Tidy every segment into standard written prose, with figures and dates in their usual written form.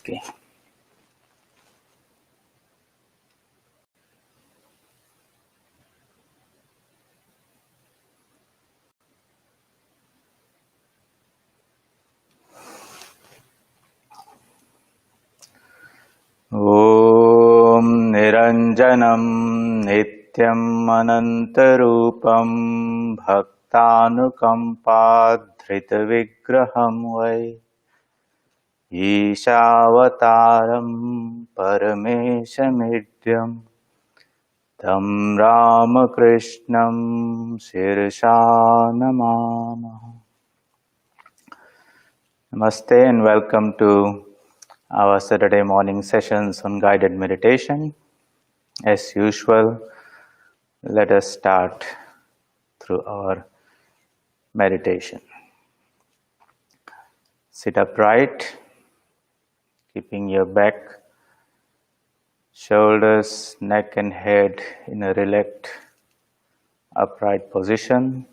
Okay. ॐ निरञ्जनं नित्यम् अनन्तरूपं भक्तानुकम्पाधृतविग्रहं वै ईशावतारं परमेशमिड्यं तं रामकृष्णं शिरसा नमामः. Namaste and welcome to our Saturday morning sessions on guided meditation. As usual, let us start through our meditation. Sit upright, keeping your back, shoulders, neck and head in a relaxed, upright position.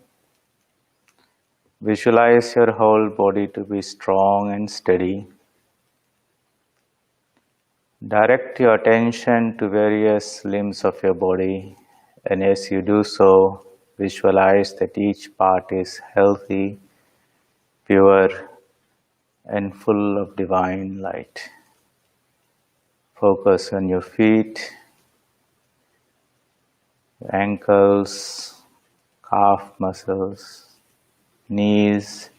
Visualize your whole body to be strong and steady. Direct your attention to various limbs of your body, and as you do so, visualize that each part is healthy, pure, and full of divine light. Focus on your feet, ankles, calf muscles, knees,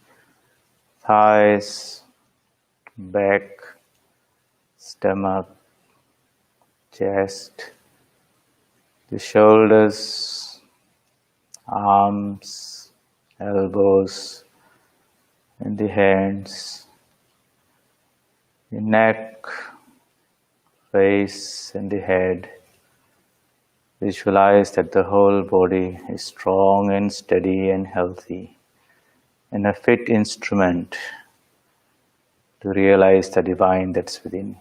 thighs, back, stomach, chest, the shoulders, arms, elbows, and the hands, the neck, face, and the head. Visualize that the whole body is strong and steady and healthy, and a fit instrument to realize the divine that's within.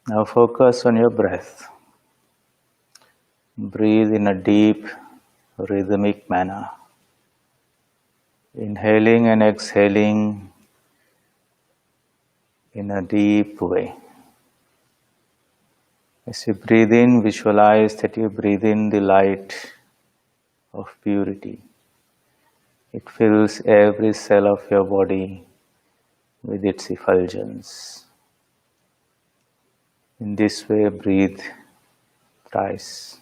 Now focus on your breath. Breathe in a deep, rhythmic manner. Inhaling and exhaling in a deep way. As you breathe in, visualize that you breathe in the light of purity. It fills every cell of your body with its effulgence. In this way, breathe thrice.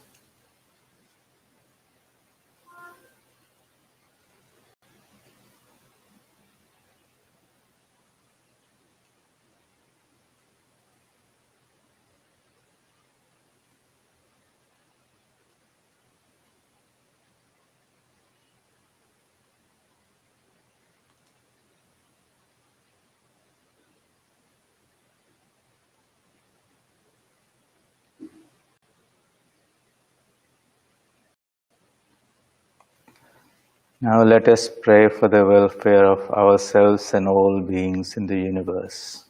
Now let us pray for the welfare of ourselves and all beings in the universe.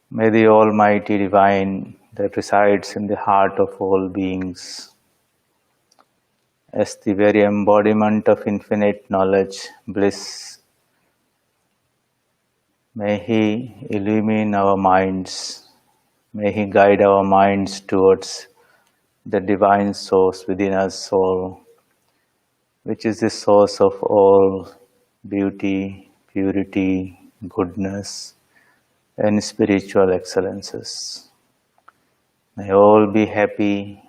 May the Almighty Divine that resides in the heart of all beings, as the very embodiment of infinite knowledge, bliss, may He illumine our minds, may He guide our minds towards the divine source within us all, which is the source of all beauty, purity, goodness, and spiritual excellences. May all be happy,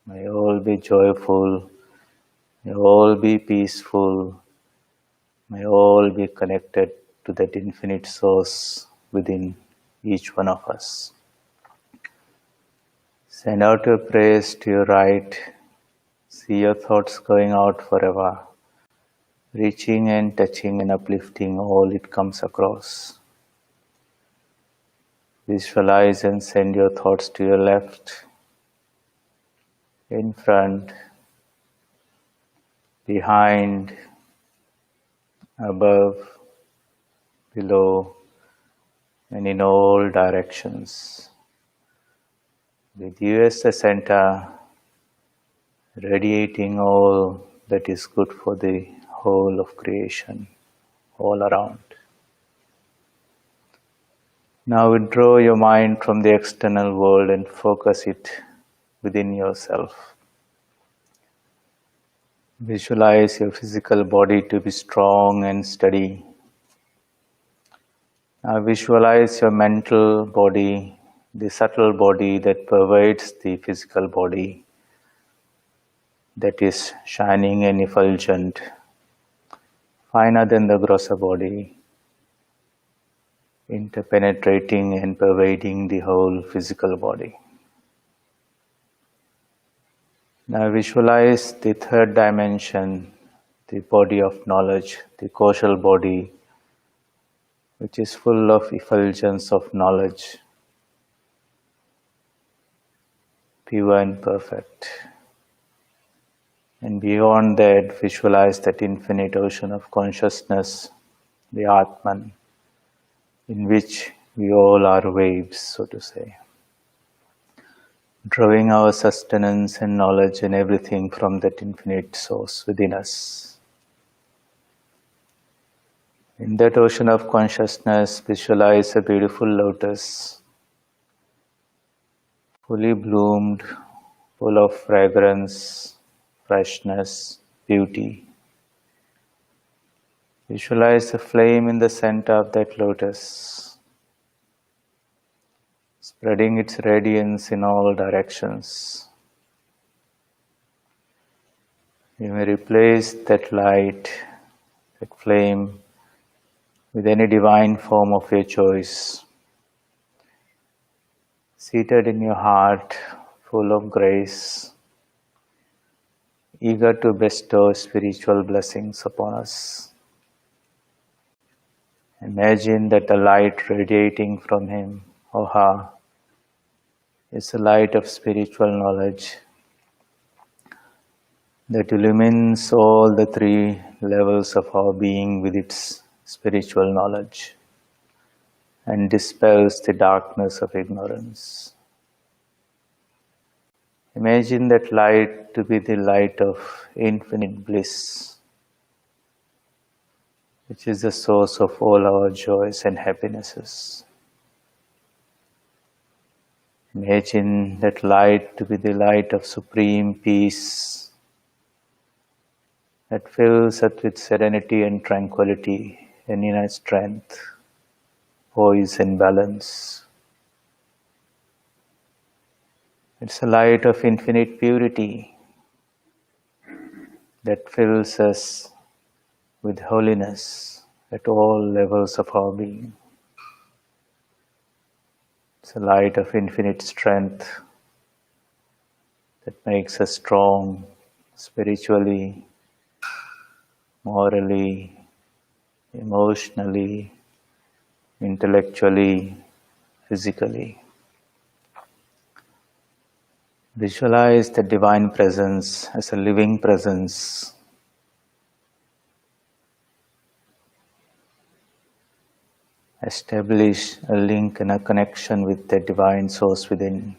may all be joyful, may all be peaceful, may all be connected to that infinite source within each one of us. Send out your prayers to your right. See your thoughts going out forever, reaching and touching and uplifting all it comes across. Visualize and send your thoughts to your left, in front, behind, above, below, and in all directions. With you as the center, radiating all that is good for the whole of creation, all around. Now withdraw your mind from the external world and focus it within yourself. Visualize your physical body to be strong and steady. Now visualize your mental body, the subtle body that pervades the physical body, that is shining and effulgent, finer than the grosser body, interpenetrating and pervading the whole physical body. Now visualize the third dimension, the body of knowledge, the causal body, which is full of effulgence of knowledge, pure and perfect. And beyond that, visualize that infinite ocean of consciousness, the Atman, in which we all are waves, so to say, drawing our sustenance and knowledge and everything from that infinite source within us. In that ocean of consciousness, visualize a beautiful lotus, fully bloomed, full of fragrance, freshness, beauty. Visualize the flame in the center of that lotus, spreading its radiance in all directions. You may replace that light, that flame, with any divine form of your choice, seated in your heart, full of grace, eager to bestow spiritual blessings upon us. Imagine that the light radiating from him or her is the light of spiritual knowledge that illumines all the three levels of our being with its spiritual knowledge and dispels the darkness of ignorance. Imagine that light to be the light of infinite bliss, which is the source of all our joys and happinesses. Imagine that light to be the light of supreme peace that fills us with serenity and tranquility and inner strength, poise and balance. It's a light of infinite purity that fills us with holiness at all levels of our being. It's a light of infinite strength that makes us strong spiritually, morally, emotionally, intellectually, physically. Visualize the divine presence as a living presence. Establish a link and a connection with the divine source within.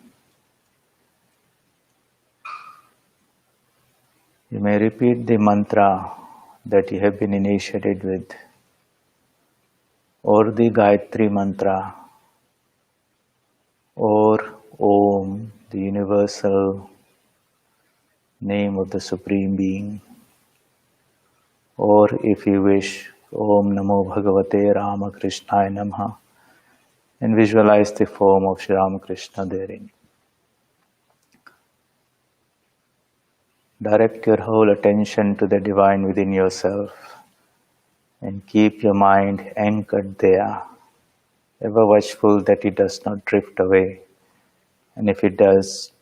You may repeat the mantra that you have been initiated with, or the Gayatri mantra, or Om, the universal name of the Supreme Being, or if you wish, Om Namo Bhagavate Ramakrishnaye Namaha, and visualize the form of Sri Ramakrishna therein. Direct your whole attention to the divine within yourself and keep your mind anchored there, ever watchful that it does not drift away. And if it does,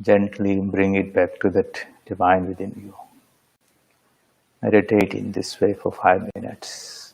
gently bring it back to that divine within you. Meditate in this way for 5 minutes.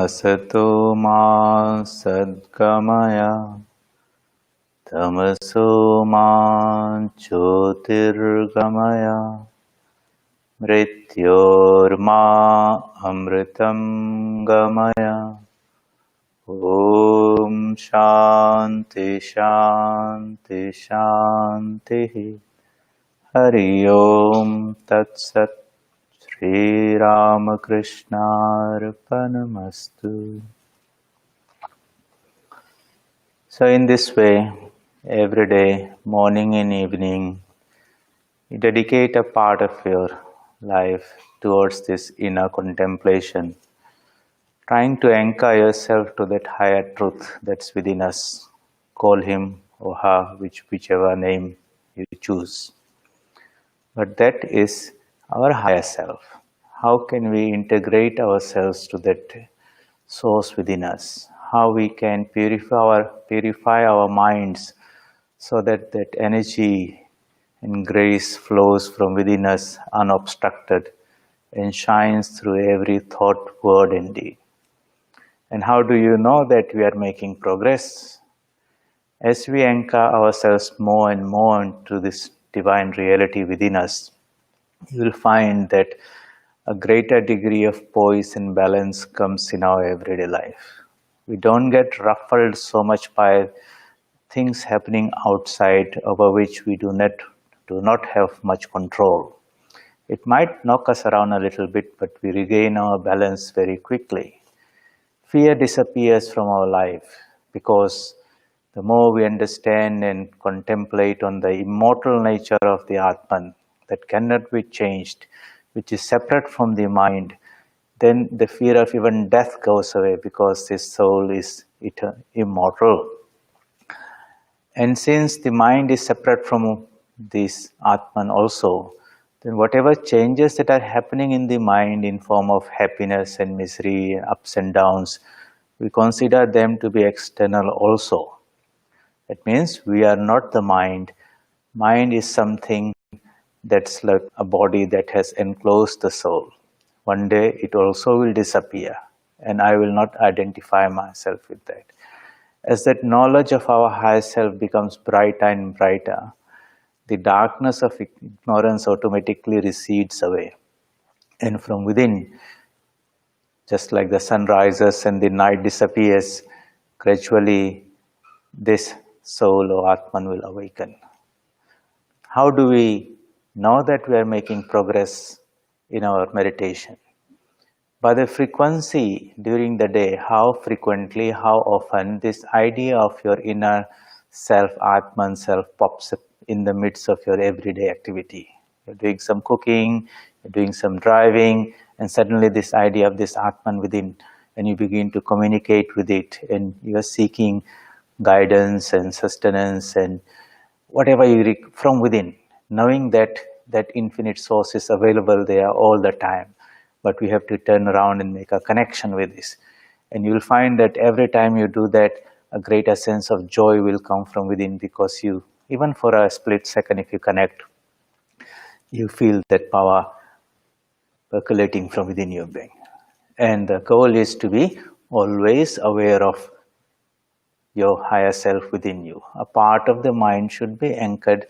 Asato ma sadgamaya tamaso ma jyotirgamaya mrityorma amritam gamaya. Om Shanti Shanti Shanti. Hari Om Tat Sat. Shri Ramakrishna Arpanamastu. So in this way, every day, morning and evening, you dedicate a part of your life towards this inner contemplation, trying to anchor yourself to that higher truth that's within us. Call him or her, whichever name you choose. But that is our higher self. How can we integrate ourselves to that source within us? How we can purify our minds so that that energy and grace flows from within us unobstructed and shines through every thought, word, and deed. And how do you know that we are making progress? As we anchor ourselves more and more into this divine reality within us, you will find that a greater degree of poise and balance comes in our everyday life. We don't get ruffled so much by things happening outside over which we do not have much control. It might knock us around a little bit, but we regain our balance very quickly. Fear disappears from our life because the more we understand and contemplate on the immortal nature of the Atman that cannot be changed, which is separate from the mind, then the fear of even death goes away because this soul is immortal. And since the mind is separate from this Atman also, then whatever changes that are happening in the mind in form of happiness and misery, ups and downs, we consider them to be external also. That means we are not the mind. Mind is something that's like a body that has enclosed the soul. One day it also will disappear, and I will not identify myself with that. As that knowledge of our higher self becomes brighter and brighter, the darkness of ignorance automatically recedes away. And from within, just like the sun rises and the night disappears, gradually this soul or Atman will awaken. How do we know that we are making progress in our meditation? By the frequency during the day, how frequently, how often this idea of your inner self, Atman self, pops up in the midst of your everyday activity. You're doing some cooking, you're doing some driving, and suddenly this idea of this Atman within, and you begin to communicate with it, and you're seeking guidance and sustenance and whatever from within, knowing that that infinite source is available there all the time. But we have to turn around and make a connection with this. And you'll find that every time you do that, a greater sense of joy will come from within, because you, even for a split second, if you connect, you feel that power percolating from within your being. And the goal is to be always aware of your higher self within you. A part of the mind should be anchored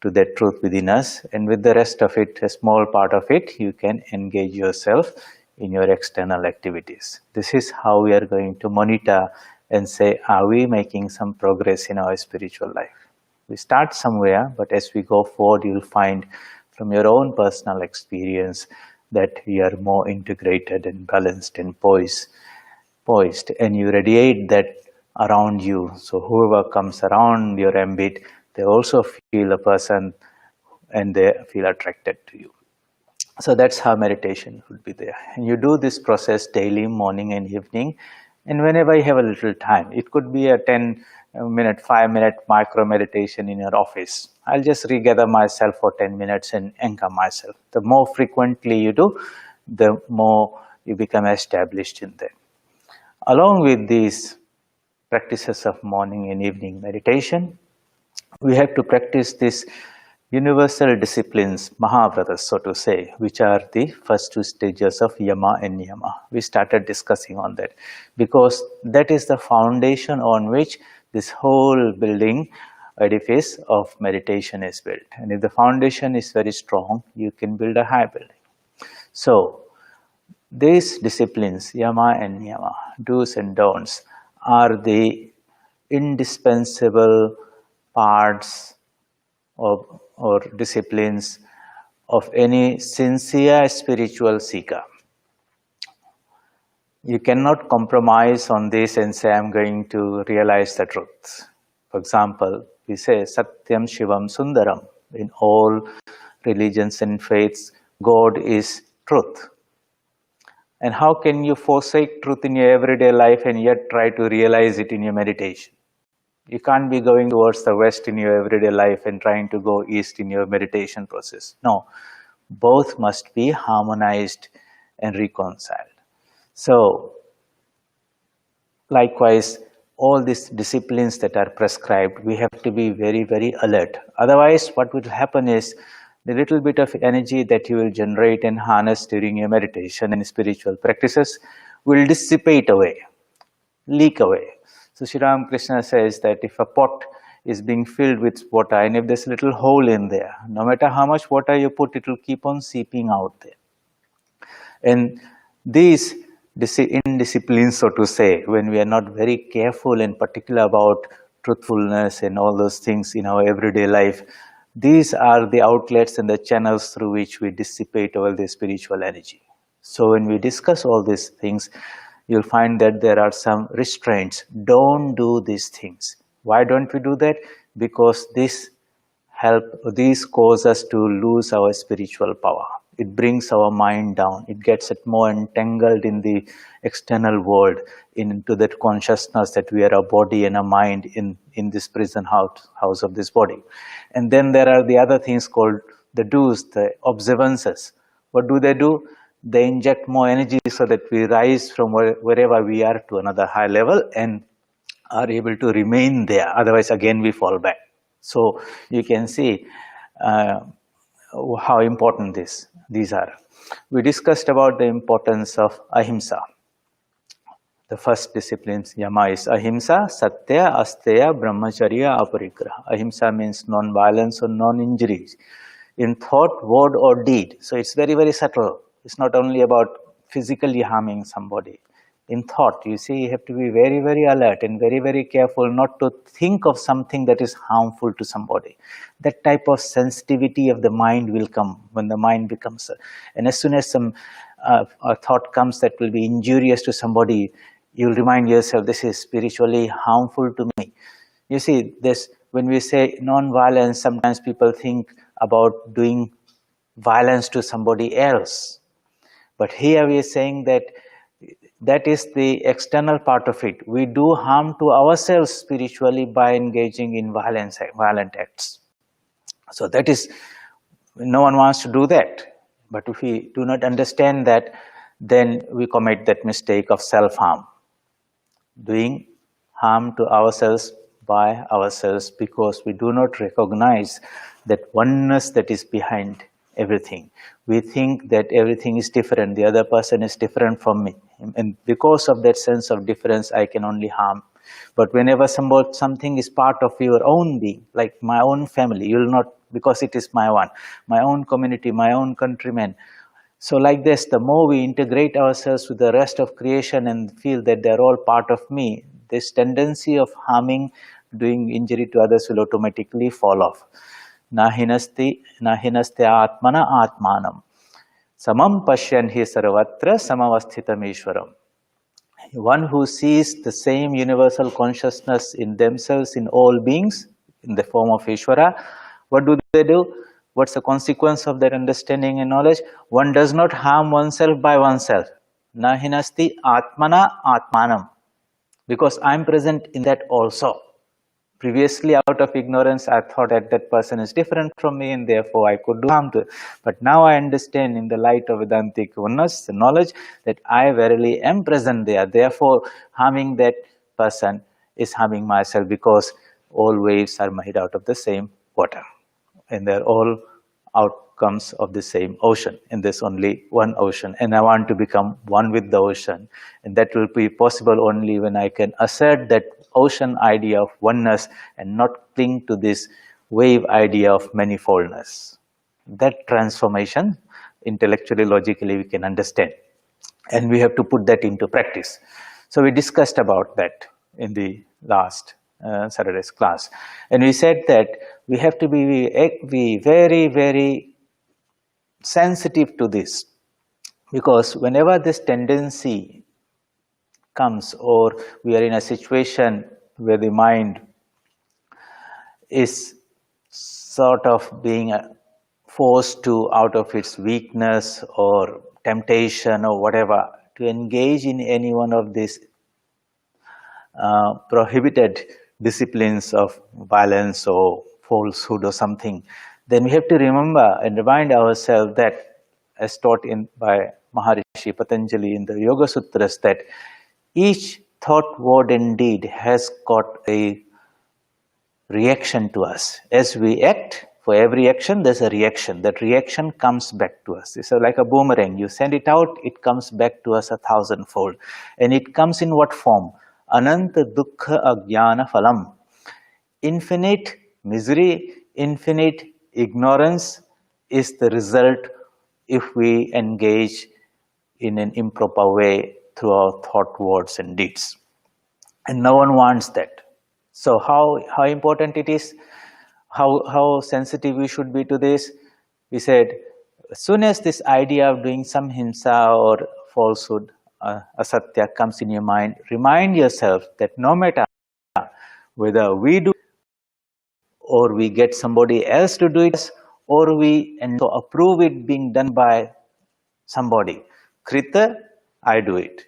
to that truth within us, and with the rest of it, a small part of it, you can engage yourself in your external activities. This is how we are going to monitor and say, are we making some progress in our spiritual life? We start somewhere, but as we go forward, you'll find from your own personal experience that we are more integrated and balanced and poised, and you radiate that around you. So whoever comes around your ambit, they also feel a person and they feel attracted to you. So that's how meditation would be there. And you do this process daily, morning and evening, and whenever you have a little time. It could be a 10-minute, 5-minute micro meditation in your office. I'll just regather myself for 10 minutes and anchor myself. The more frequently you do, the more you become established in that. Along with these practices of morning and evening meditation, we have to practice this universal disciplines, Mahavratas, so to say, which are the first two stages of Yama and Niyama. We started discussing on that because that is the foundation on which this whole building edifice of meditation is built. And if the foundation is very strong, you can build a high building. So, these disciplines, Yama and Niyama, do's and don'ts, are the indispensable parts or disciplines of any sincere spiritual seeker. You cannot compromise on this and say, I'm going to realize the truth. For example, we say, Satyam Shivam Sundaram. In all religions and faiths, God is truth. And how can you forsake truth in your everyday life and yet try to realize it in your meditation? You can't be going towards the west in your everyday life and trying to go east in your meditation process. No, both must be harmonized and reconciled. So, likewise, all these disciplines that are prescribed, we have to be very, very alert. Otherwise, what will happen is the little bit of energy that you will generate and harness during your meditation and spiritual practices will dissipate away, leak away. So Sri Ramakrishna says that if a pot is being filled with water and if there's a little hole in there, no matter how much water you put, it will keep on seeping out there. And these indisciplines, so to say, when we are not very careful and particular about truthfulness and all those things in our everyday life, these are the outlets and the channels through which we dissipate all the spiritual energy. So when we discuss all these things, you'll find that there are some restraints. Don't do these things. Why don't we do that? Because these cause us to lose our spiritual power. It brings our mind down. It gets it more entangled in the external world, into that consciousness that we are a body and a mind in this prison house of this body. And then there are the other things called the do's, the observances. What do? They inject more energy so that we rise from wherever we are to another high level and are able to remain there. Otherwise, again, we fall back. So you can see how important these are. We discussed about the importance of ahimsa. The first disciplines, Yama, is ahimsa, satya, asteya, brahmacharya, aparigraha. Ahimsa means non-violence or non-injury in thought, word or deed. So it's very, very subtle. It's not only about physically harming somebody. In thought, you see, you have to be very, very alert and very, very careful not to think of something that is harmful to somebody. That type of sensitivity of the mind will come when the mind becomes, and as soon as some a thought comes that will be injurious to somebody, you'll remind yourself, this is spiritually harmful to me. You see, this, when we say non-violence, sometimes people think about doing violence to somebody else. But here we are saying that that is the external part of it. We do harm to ourselves spiritually by engaging in violent acts. So that is, no one wants to do that. But if we do not understand that, then we commit that mistake of self-harm. Doing harm to ourselves by ourselves because we do not recognize that oneness that is behind everything. We think that everything is different, the other person is different from me. And because of that sense of difference, I can only harm. But whenever something is part of your own being, like my own family, you will not, because it is my own community, my own countrymen. So like this, the more we integrate ourselves with the rest of creation and feel that they're all part of me, this tendency of harming, doing injury to others will automatically fall off. Nahinasti atmana atmanam. Samam pashyanhi sarvatra samavasthitam ishwaram. One who sees the same universal consciousness in themselves, in all beings, in the form of Ishvara, what do they do? What's the consequence of that understanding and knowledge? One does not harm oneself by oneself. Nahinasti atmana atmanam. Because I am present in that also. Previously, out of ignorance, I thought that person is different from me and therefore I could do harm to it. But now I understand in the light of Vedantic oneness, the knowledge, that I verily am present there. Therefore, harming that person is harming myself because all waves are made out of the same water. and they're all outcomes of the same ocean, and there's only one ocean, and I want to become one with the ocean, and that will be possible only when I can assert that ocean idea of oneness and not cling to this wave idea of manifoldness. That transformation, intellectually, logically, we can understand, and we have to put that into practice. So we discussed about that in the last Saturday's class, and we said that we have to be very, very sensitive to this, because whenever this tendency comes, or we are in a situation where the mind is sort of being forced to, out of its weakness or temptation or whatever, to engage in any one of these prohibited disciplines of violence or falsehood or something, then we have to remember and remind ourselves that, as taught by Maharishi Patanjali in the Yoga Sutras, that each thought, word and deed has got a reaction to us. As we act, for every action there's a reaction. That reaction comes back to us. It's like a boomerang. You send it out, it comes back to us 1,000-fold. And it comes in what form? Ananta dukkha ajnana phalam. Infinite misery, infinite ignorance is the result if we engage in an improper way through our thought, words and deeds. And no one wants that. So how important it is, how sensitive we should be to this. We said, as soon as this idea of doing some himsa or falsehood, asatya comes in your mind, remind yourself that no matter whether we do or we get somebody else to do it, or we approve it being done by somebody. Krita, I do it.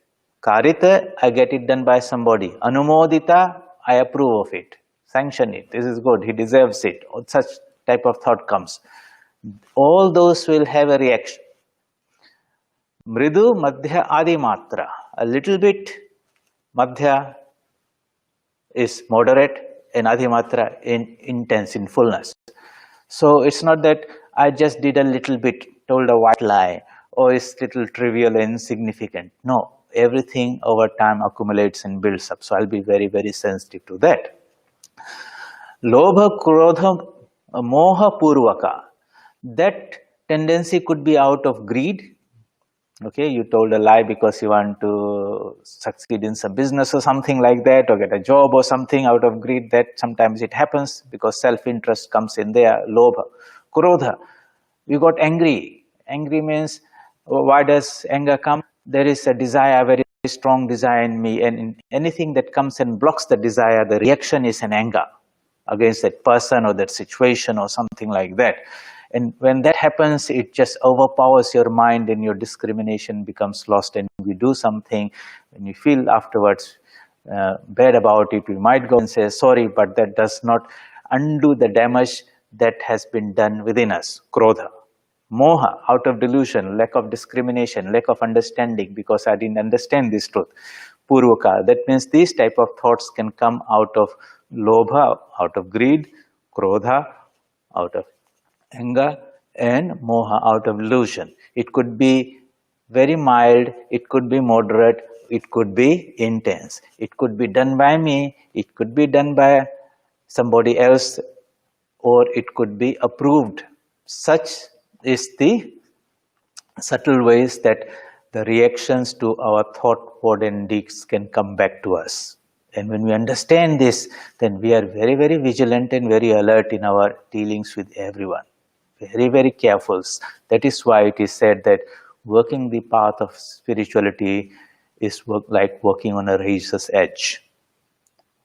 Karita, I get it done by somebody. Anumodita, I approve of it. Sanction it. This is good. He deserves it. Or such type of thought comes. All those will have a reaction. Mridu, Madhya, Adi Matra. A little bit, Madhya is moderate, and Adi Matra intense, in fullness. So it's not that I just did a little bit, told a white lie, or it's little trivial and insignificant. No, everything over time accumulates and builds up. So I'll be very, very sensitive to that. Lobha, Krodha, Moha, Purvaka. That tendency could be out of greed. Okay, you told a lie because you want to succeed in some business or something like that, or get a job or something out of greed. That sometimes it happens because self-interest comes in there. Lobha. Krodha, you got angry. Angry means, why does anger come? There is a desire, a very strong desire in me, and in anything that comes and blocks the desire, the reaction is an anger against that person or that situation or something like that. And when that happens, it just overpowers your mind and your discrimination becomes lost, and you do something and you feel afterwards bad about it. You might go and say sorry, but that does not undo the damage that has been done within us. Krodha. Moha, out of delusion, lack of discrimination, lack of understanding, because I didn't understand this truth. Purvaka, that means these type of thoughts can come out of lobha, out of greed, krodha, out of anger, and moha, out of illusion. It could be very mild, it could be moderate, it could be intense. It could be done by me, it could be done by somebody else, or it could be approved. Such is the subtle ways that the reactions to our thought, word and deeds can come back to us. And when we understand this, then we are very, very vigilant and very alert in our dealings with everyone. Very, very careful. That is why it is said that working the path of spirituality is like walking on a razor's edge.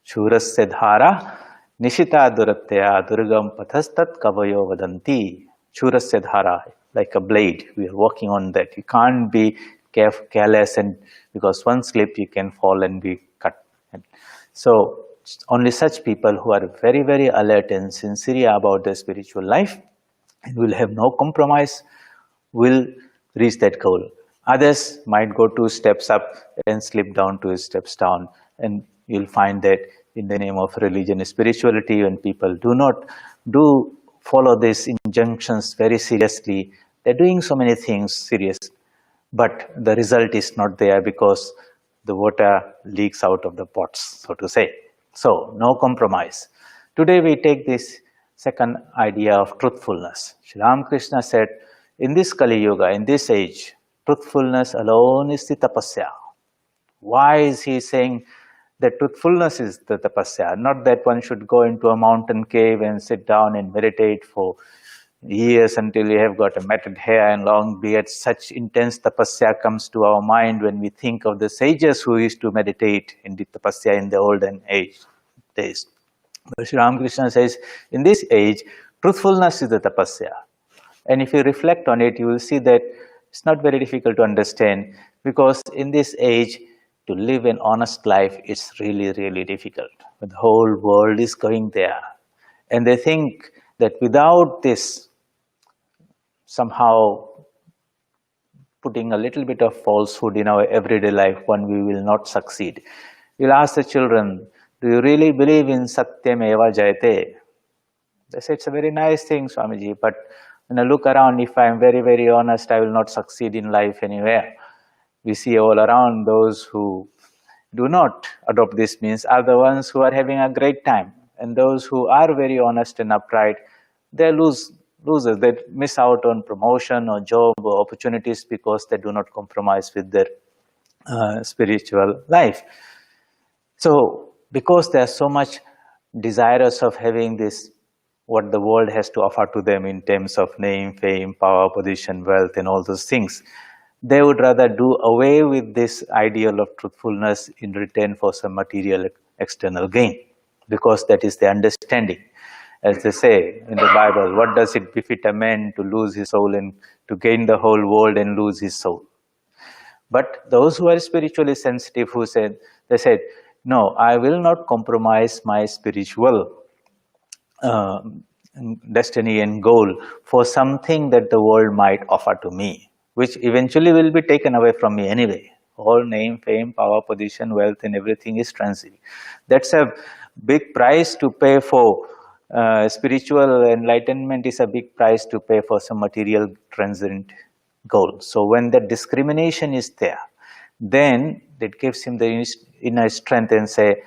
Shurasya dhara nishita duratya durgam pathastat kavayo vadanti. Shurasya dhara, like a blade. We are walking on that. You can't be careless, and because one slip you can fall and be cut. So only such people who are very, very alert and sincere about their spiritual life and will have no compromise will reach that goal. Others might go 2 steps up and slip down 2 steps down, and you'll find that in the name of religion and spirituality, when people do not do follow these injunctions very seriously. They're doing so many things serious, but the result is not there because the water leaks out of the pots, so to say. So, no compromise. Today we take this second idea of truthfulness. Sri Ramakrishna said, in this Kali Yuga, in this age, truthfulness alone is the tapasya. Why is he saying that truthfulness is the tapasya? Not that one should go into a mountain cave and sit down and meditate for years until you have got a matted hair and long beard. Such intense tapasya comes to our mind when we think of the sages who used to meditate in the tapasya in the olden age days. But Sri Ramakrishna says, in this age, truthfulness is the tapasya. And if you reflect on it, you will see that it's not very difficult to understand, because in this age, to live an honest life is really, really difficult. The whole world is going there. And they think that without this, somehow putting a little bit of falsehood in our everyday life, we will not succeed. You'll ask the children, do you really believe in Satyam Eva Jayate? They say, it's a very nice thing, Swamiji, but when I look around, if I'm very, very honest, I will not succeed in life anywhere. We see all around those who do not adopt this means are the ones who are having a great time. And those who are very honest and upright, they losers. They miss out on promotion or job or opportunities because they do not compromise with their spiritual life. So, because they are so much desirous of having this, what the world has to offer to them in terms of name, fame, power, position, wealth, and all those things, they would rather do away with this ideal of truthfulness in return for some material external gain, because that is the understanding. As they say in the Bible, what does it befit a man to lose his soul and to gain the whole world and lose his soul? But those who are spiritually sensitive, they said, no, I will not compromise my spiritual destiny and goal for something that the world might offer to me, which eventually will be taken away from me anyway. All name, fame, power, position, wealth, and everything is transient. That's a big price to pay for. Spiritual enlightenment is a big price to pay for some material transient goal. So when that discrimination is there, then it gives him the inner strength and say,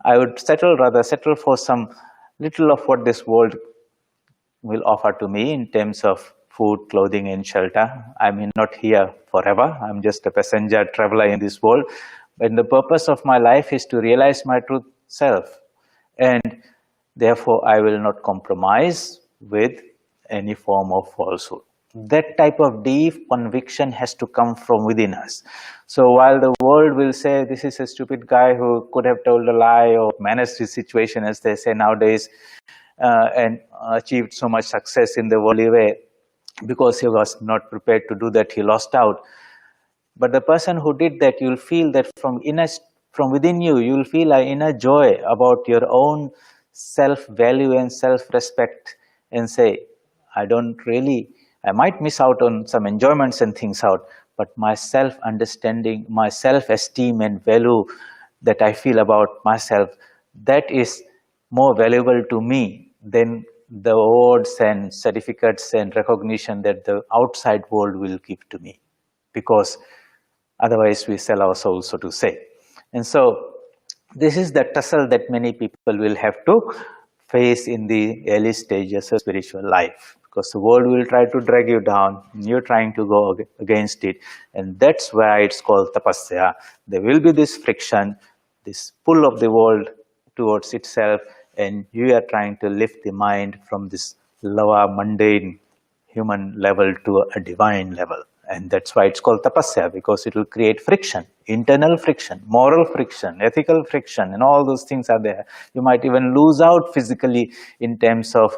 I would rather settle for some little of what this world will offer to me in terms of food, clothing, and shelter. I'm not here forever. I'm just a passenger traveler in this world. But the purpose of my life is to realize my true self. And therefore, I will not compromise with any form of falsehood. That type of deep conviction has to come from within us. So while the world will say, this is a stupid guy who could have told a lie or managed his situation, as they say nowadays, and achieved so much success in the worldly way, because he was not prepared to do that, he lost out. But the person who did that, you'll feel that from within you, you'll feel an inner joy about your own self-value and self-respect, and say, I might miss out on some enjoyments and things out, but my self-understanding, my self-esteem and value that I feel about myself, that is more valuable to me than the awards and certificates and recognition that the outside world will give to me, because otherwise we sell our souls, so to say. And so this is the tussle that many people will have to face in the early stages of spiritual life, because the world will try to drag you down, and you're trying to go against it. And that's why it's called tapasya. There will be this friction, this pull of the world towards itself, and you are trying to lift the mind from this lower, mundane human level to a divine level. And that's why it's called tapasya, because it will create friction, internal friction, moral friction, ethical friction, and all those things are there. You might even lose out physically in terms of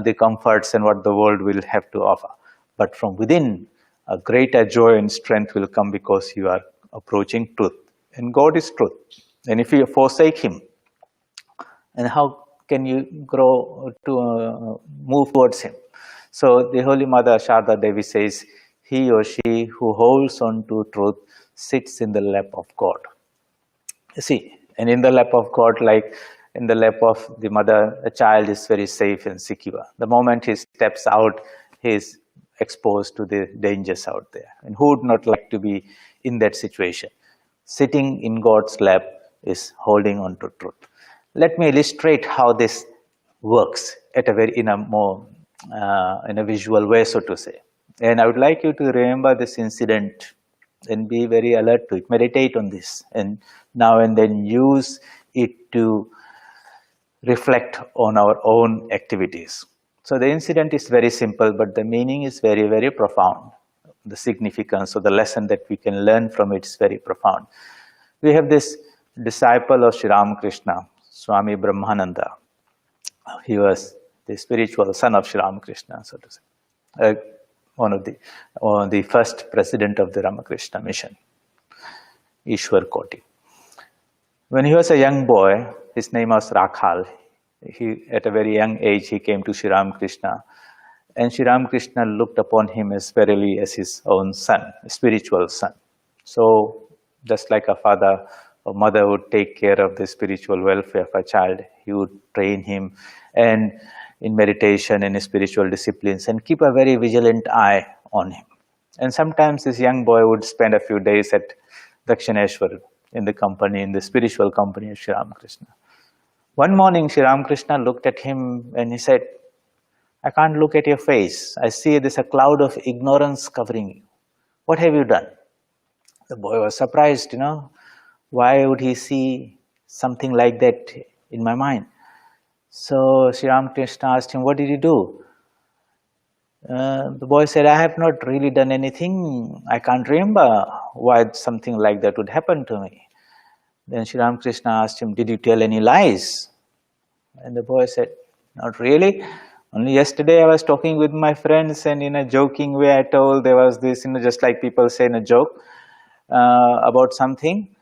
the comforts and what the world will have to offer. But from within, a greater joy and strength will come, because you are approaching truth. And God is truth. And if you forsake Him, and how can you grow to move towards Him? So the Holy Mother Sharda Devi says, he or she who holds on to truth sits in the lap of God. You see, and in the lap of God, like in the lap of the mother, a child is very safe and secure. The moment he steps out, he is exposed to the dangers out there. And who would not like to be in that situation? Sitting in God's lap is holding on to truth. Let me illustrate how this works at a very in a visual way, so to say. And I would like you to remember this incident and be very alert to it. Meditate on this, and now and then use it to reflect on our own activities. So the incident is very simple, but the meaning is very, very profound. The significance or the lesson that we can learn from it is very profound. We have this disciple of Sri Ramakrishna, Swami Brahmananda. He was the spiritual son of Sri Ramakrishna, so to say, one of the first president of the Ramakrishna mission, Ishwar Koti. When he was a young boy, his name was Rakhal. At a very young age, he came to Sri Ramakrishna, and Sri Ramakrishna looked upon him as verily as his own son, a spiritual son. So, just like a father or mother would take care of the spiritual welfare of a child, he would train him and in meditation and in spiritual disciplines and keep a very vigilant eye on him. And sometimes this young boy would spend a few days at Dakshineshwar in the spiritual company of Sri Ramakrishna. One morning, Sri Ramakrishna looked at him and he said, I can't look at your face. I see there's a cloud of ignorance covering you. What have you done? The boy was surprised, Why would he see something like that in my mind? So Sri Ramakrishna asked him, what did you do? The boy said, I have not really done anything. I can't remember why something like that would happen to me. Then Sri Ramakrishna asked him, did you tell any lies? And the boy said, not really. Only yesterday I was talking with my friends and in a joking way I told there was this, just like people say in a joke about something.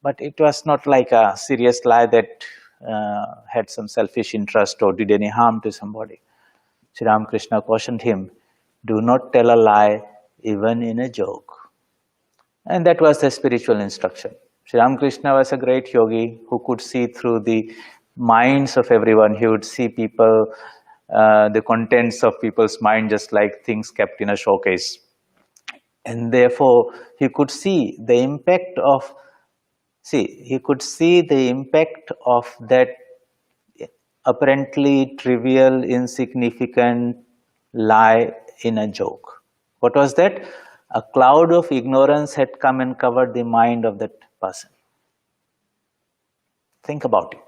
But it was not like a serious lie that had some selfish interest or did any harm to somebody. Sri Ramakrishna cautioned him, do not tell a lie even in a joke. And that was the spiritual instruction. Sri Ramakrishna was a great yogi who could see through the minds of everyone. He would see people, the contents of people's mind just like things kept in a showcase. And therefore, he could see the impact of that apparently trivial, insignificant lie in a joke. What was that? A cloud of ignorance had come and covered the mind of that person. Think about it.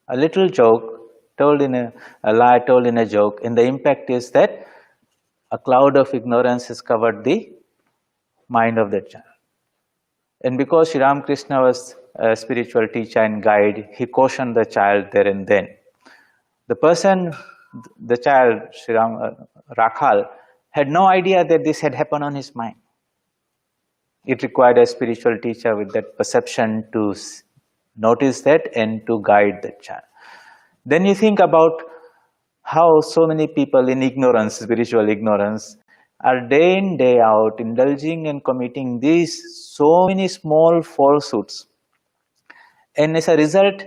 A little joke a lie told in a joke, and the impact is that a cloud of ignorance has covered the mind of that child. And because Sri Ramakrishna was a spiritual teacher and guide, he cautioned the child there and then. The child, Rakhal, had no idea that this had happened on his mind. It required a spiritual teacher with that perception to notice that and to guide that child. Then you think about how so many people in ignorance, spiritual ignorance, are day in, day out indulging and committing these so many small falsehoods. And as a result,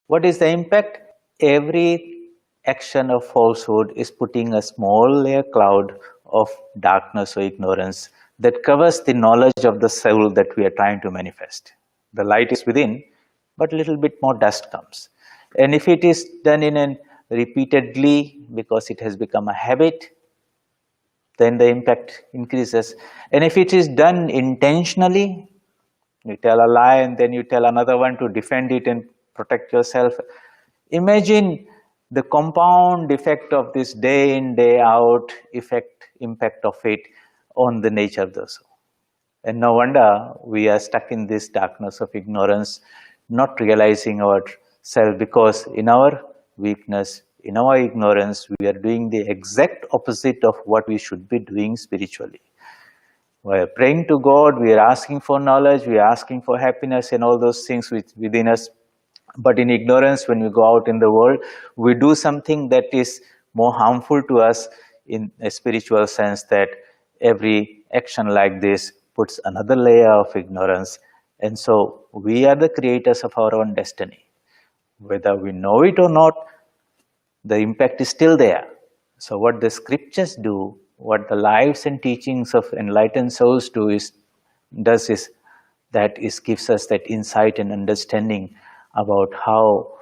what is the impact? Every action of falsehood is putting a small layer cloud of darkness or ignorance that covers the knowledge of the soul that we are trying to manifest. The light is within, but a little bit more dust comes. And if it is done repeatedly, because it has become a habit, then the impact increases. And if it is done intentionally, you tell a lie and then you tell another one to defend it and protect yourself. Imagine the compound effect of this day in, day out impact of it on the nature of the soul. And no wonder we are stuck in this darkness of ignorance, not realizing ourselves, because in our weakness, in our ignorance, we are doing the exact opposite of what we should be doing spiritually. We are praying to God, we are asking for knowledge, we are asking for happiness and all those things within us. But in ignorance, when we go out in the world, we do something that is more harmful to us in a spiritual sense, that every action like this puts another layer of ignorance. And so we are the creators of our own destiny. Whether we know it or not, the impact is still there. So what the scriptures do, what the lives and teachings of enlightened souls does is that gives us that insight and understanding about how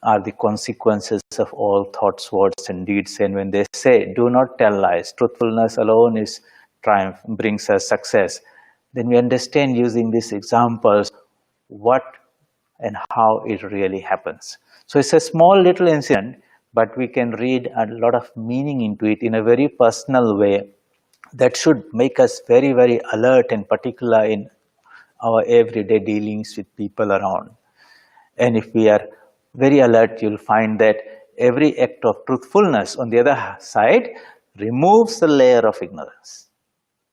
are the consequences of all thoughts, words, and deeds. And when they say, "Do not tell lies, truthfulness alone is triumph, brings us success," then we understand using these examples what and how it really happens. So it's a small little incident, but we can read a lot of meaning into it in a very personal way that should make us very, very alert and particular in our everyday dealings with people around. And if we are very alert, you'll find that every act of truthfulness, on the other side, removes the layer of ignorance.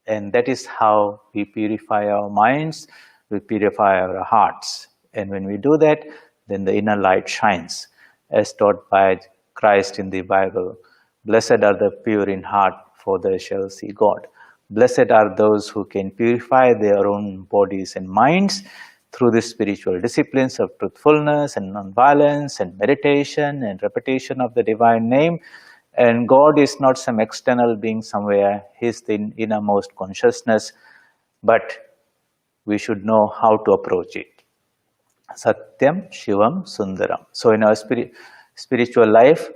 And that is how we purify our minds, we purify our hearts. And when we do that, then the inner light shines, as taught by Christ in the Bible. Blessed are the pure in heart, for they shall see God. Blessed are those who can purify their own bodies and minds through the spiritual disciplines of truthfulness and non-violence and meditation and repetition of the divine name. And God is not some external being somewhere. He is the innermost consciousness, but we should know how to approach it. Satyam, Shivam, Sundaram. So in our spiritual life,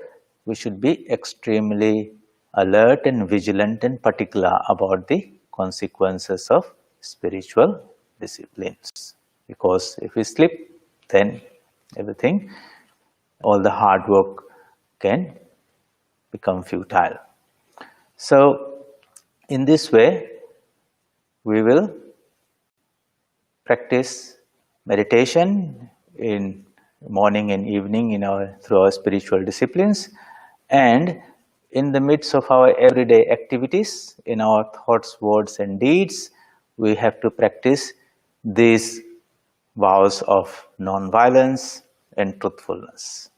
we should be extremely alert and vigilant and particular about the consequences of spiritual disciplines. Because if we slip, then everything, all the hard work can become futile. So in this way, we will practice meditation in morning and evening through our spiritual disciplines, and in the midst of our everyday activities, in our thoughts, words, and deeds, we have to practice these vows of non-violence and truthfulness.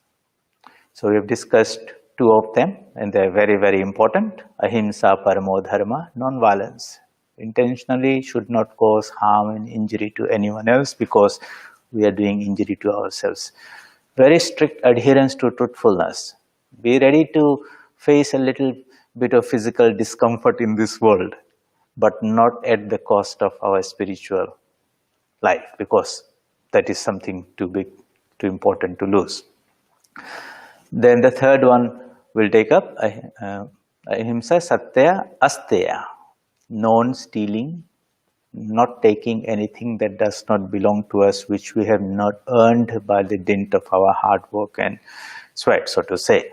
So we have discussed two of them, and they are very, very important. Ahimsa, paramo dharma, non-violence. Intentionally should not cause harm and injury to anyone else, because we are doing injury to ourselves. Very strict adherence to truthfulness. Be ready to face a little bit of physical discomfort in this world, but not at the cost of our spiritual life, because that is something too big, too important to lose. Then the third one will take up ahimsa, satya, asteya, non-stealing, not taking anything that does not belong to us, which we have not earned by the dint of our hard work and sweat, so to say,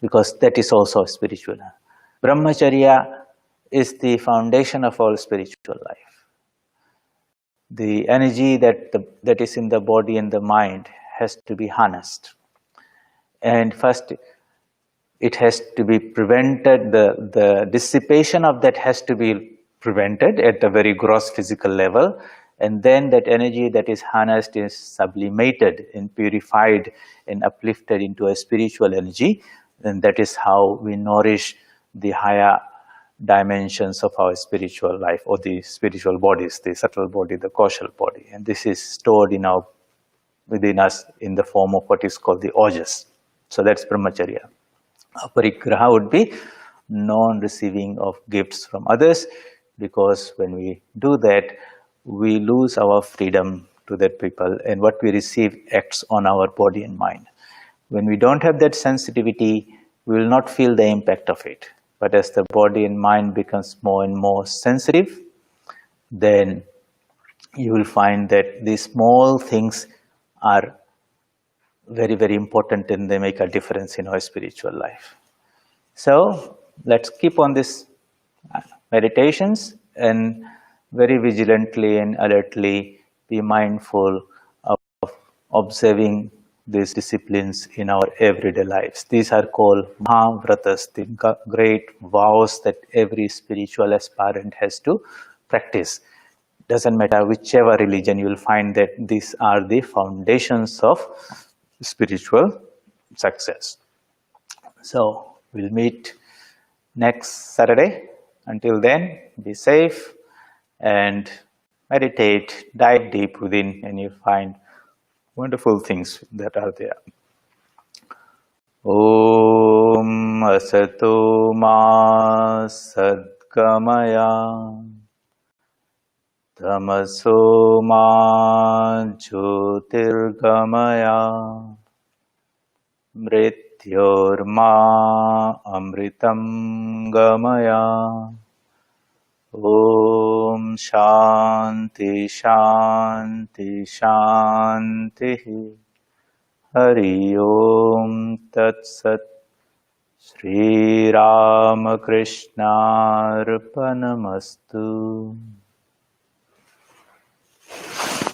because that is also spiritual. Brahmacharya is the foundation of all spiritual life. The energy that is in the body and the mind has to be harnessed. And first, it has to be prevented, the dissipation of that has to be prevented at a very gross physical level, and then that energy that is harnessed is sublimated and purified and uplifted into a spiritual energy, and that is how we nourish the higher dimensions of our spiritual life, or the spiritual bodies, the subtle body, the causal body. And this is stored within us in the form of what is called the ojas. So that's brahmacharya. Aparigraha would be non-receiving of gifts from others, because when we do that, we lose our freedom to that people, and what we receive acts on our body and mind. When we don't have that sensitivity, we will not feel the impact of it. But as the body and mind becomes more and more sensitive, then you will find that these small things are very, very important, and they make a difference in our spiritual life. So let's keep on this meditations and very vigilantly and alertly be mindful of observing these disciplines in our everyday lives. These are called Mahavratas, the great vows that every spiritual aspirant has to practice. Doesn't matter whichever religion, you will find that these are the foundations of spiritual success. So we'll meet next Saturday. Until then, be safe and meditate, dive deep within, and you find wonderful things that are there. Om Asato Ma Sadgamaya Tamaso Ma Jyotirgamaya Mrityorma Amritam Gamaya. Om Shanti Shanti Shanti. Hari Om Tat Sat. Shri Ramakrishna Arpanamastu.